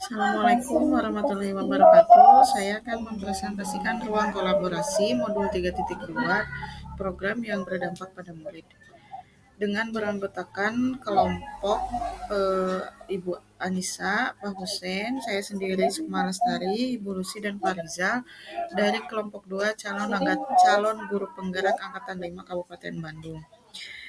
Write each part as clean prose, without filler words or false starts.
Assalamualaikum warahmatullahi wabarakatuh. Saya akan mempresentasikan ruang kolaborasi modul 3.2 program yang berdampak pada murid. Dengan beranggotakan kelompok Ibu Anissa, Pak Hussein, saya sendiri Sukma Lestari, Ibu Lucy dan Pak Rizal dari kelompok 2 calon guru penggerak angkatan 5 Kabupaten Bandung.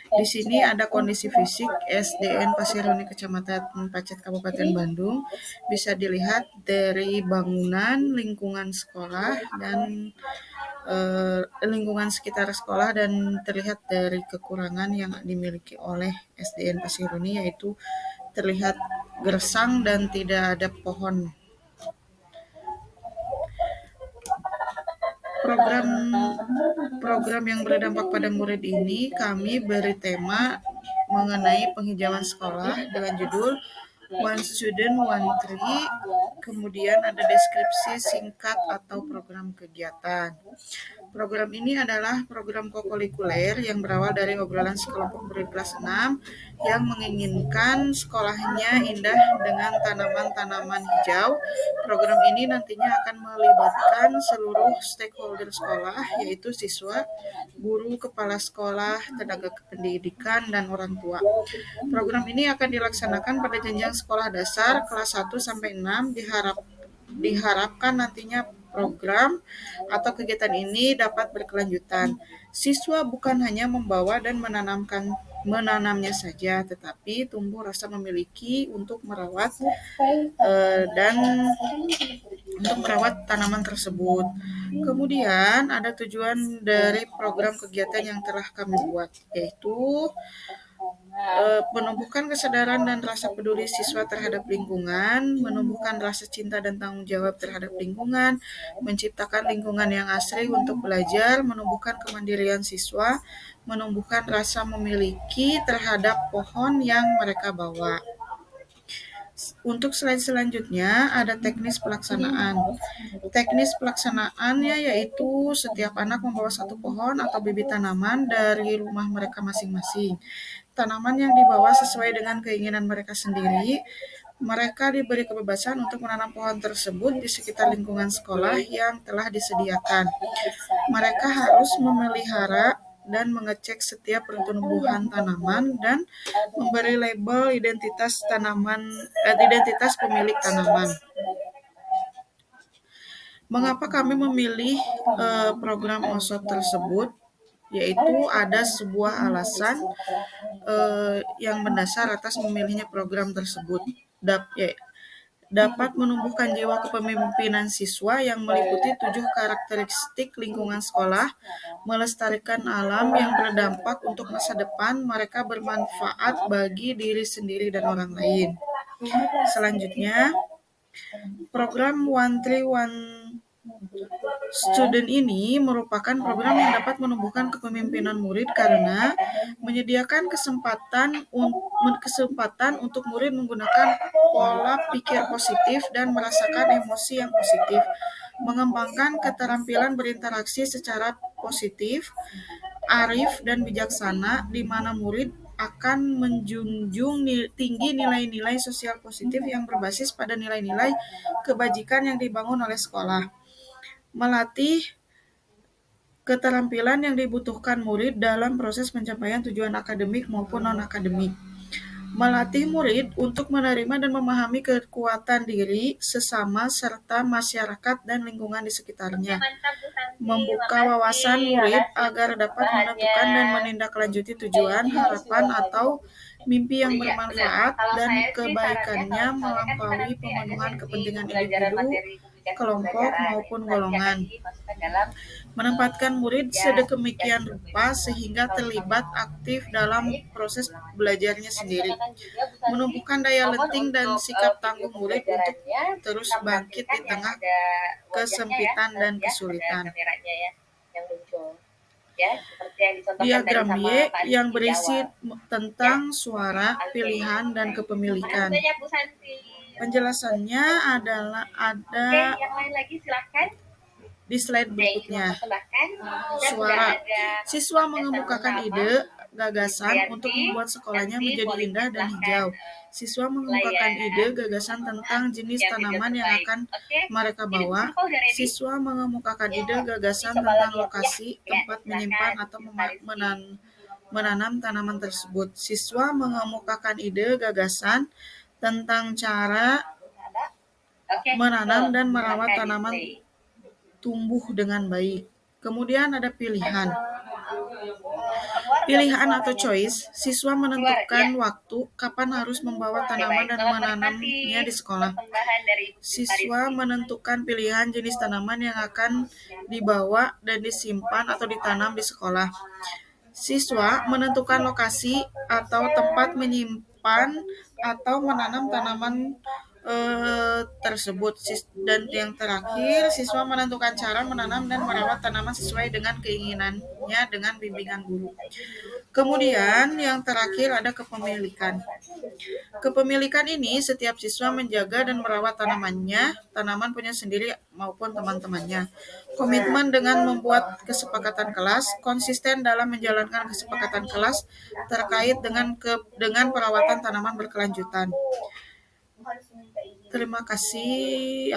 Di sini ada kondisi fisik SDN Pasironi Kecamatan Pacet Kabupaten Bandung. Bisa dilihat dari bangunan, lingkungan sekolah dan lingkungan sekitar sekolah dan terlihat dari kekurangan yang dimiliki oleh SDN Pasironi yaitu terlihat gersang dan tidak ada pohon. Program yang berdampak pada murid ini kami beri tema mengenai penghijauan sekolah dengan judul One Student, One Tree. Kemudian ada deskripsi singkat atau program kegiatan. Program ini adalah program kokurikuler yang berawal dari obrolan sekelompok murid kelas 6 yang menginginkan sekolahnya indah dengan tanaman-tanaman hijau. Program ini nantinya akan melibatkan seluruh stakeholder sekolah, yaitu siswa, guru, kepala sekolah, tenaga kependidikan, dan orang tua. Program ini akan dilaksanakan pada jenjang sekolah dasar kelas 1 sampai 6. Diharapkan nantinya program atau kegiatan ini dapat berkelanjutan. Siswa bukan hanya membawa dan menanamnya saja, tetapi tumbuh rasa memiliki untuk merawat tanaman tersebut. Kemudian ada tujuan dari program kegiatan yang telah kami buat, yaitu menumbuhkan kesadaran dan rasa peduli siswa terhadap lingkungan, menumbuhkan rasa cinta dan tanggung jawab terhadap lingkungan, menciptakan lingkungan yang asri untuk belajar, menumbuhkan kemandirian siswa, menumbuhkan rasa memiliki terhadap pohon yang mereka bawa. Untuk slide selanjutnya ada teknis pelaksanaan. Teknis pelaksanaannya yaitu setiap anak membawa satu pohon atau bibit tanaman dari rumah mereka masing-masing. Tanaman yang dibawa sesuai dengan keinginan mereka sendiri. Mereka diberi kebebasan untuk menanam pohon tersebut di sekitar lingkungan sekolah yang telah disediakan. Mereka harus memelihara dan mengecek setiap pertumbuhan tanaman dan memberi label identitas pemilik tanaman. Mengapa kami memilih program OSOT tersebut? Yaitu ada sebuah alasan yang mendasar atas memilihnya program tersebut. Dapat menumbuhkan jiwa kepemimpinan siswa yang meliputi 7 karakteristik lingkungan sekolah, melestarikan alam yang berdampak untuk masa depan, mereka bermanfaat bagi diri sendiri dan orang lain. Selanjutnya, program One Tree One Student ini merupakan program yang dapat menumbuhkan kepemimpinan murid karena menyediakan kesempatan untuk murid menggunakan pola pikir positif dan merasakan emosi yang positif, mengembangkan keterampilan berinteraksi secara positif, arif dan bijaksana, di mana murid akan menjunjung tinggi nilai-nilai sosial positif yang berbasis pada nilai-nilai kebajikan yang dibangun oleh sekolah. Melatih keterampilan yang dibutuhkan murid dalam proses pencapaian tujuan akademik maupun non-akademik. Melatih murid untuk menerima dan memahami kekuatan diri, sesama, serta masyarakat dan lingkungan di sekitarnya. Membuka wawasan murid agar dapat menentukan dan menindaklanjuti tujuan, harapan, atau mimpi yang bermanfaat dan kebaikannya melampaui pemenuhan kepentingan individu, kelompok, maupun golongan. Menempatkan murid sedemikian rupa sehingga terlibat aktif dalam proses belajarnya sendiri. Menumbuhkan daya letting dan sikap tangguh murid untuk terus bangkit di tengah kesempitan dan kesulitan. Diagram Y yang berisi tentang suara, pilihan, dan kepemilikan. Penjelasannya adalah ada di slide berikutnya. Suara. Siswa mengemukakan ide, gagasan untuk membuat sekolahnya menjadi indah dan hijau. Siswa mengemukakan ide gagasan tentang jenis tanaman yang akan mereka bawa. Siswa mengemukakan ide gagasan tentang lokasi, tempat menyimpan atau menanam tanaman tersebut. Siswa mengemukakan ide gagasan tentang cara menanam dan merawat tanaman tumbuh dengan baik. Kemudian ada pilihan. Pilihan atau choice, siswa menentukan waktu kapan harus membawa tanaman dan menanamnya di sekolah. Siswa menentukan pilihan jenis tanaman yang akan dibawa dan disimpan atau ditanam di sekolah. Siswa menentukan lokasi atau tempat menyimpan atau menanam tanaman tersebut. Dan yang terakhir, siswa menentukan cara menanam dan merawat tanaman sesuai dengan keinginannya dengan bimbingan guru. Kemudian yang terakhir ada kepemilikan. Kepemilikan ini setiap siswa menjaga dan merawat tanaman punya sendiri maupun teman-temannya. Komitmen dengan membuat kesepakatan kelas, konsisten dalam menjalankan kesepakatan kelas terkait dengan perawatan tanaman berkelanjutan. Terima kasih.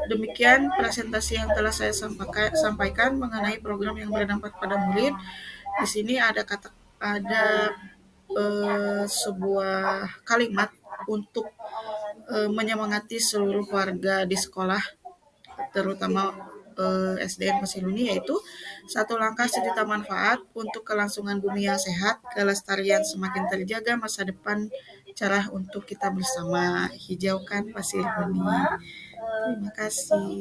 Demikian presentasi yang telah saya sampaikan mengenai program yang berdampak pada murid. Di sini ada sebuah kalimat untuk menyemangati seluruh warga di sekolah, terutama SDN Pasiluni, yaitu satu langkah sejuta manfaat untuk kelangsungan bumi yang sehat, kelestarian semakin terjaga, masa depan cerah untuk kita bersama. Hijaukan Pasiluni. Terima kasih.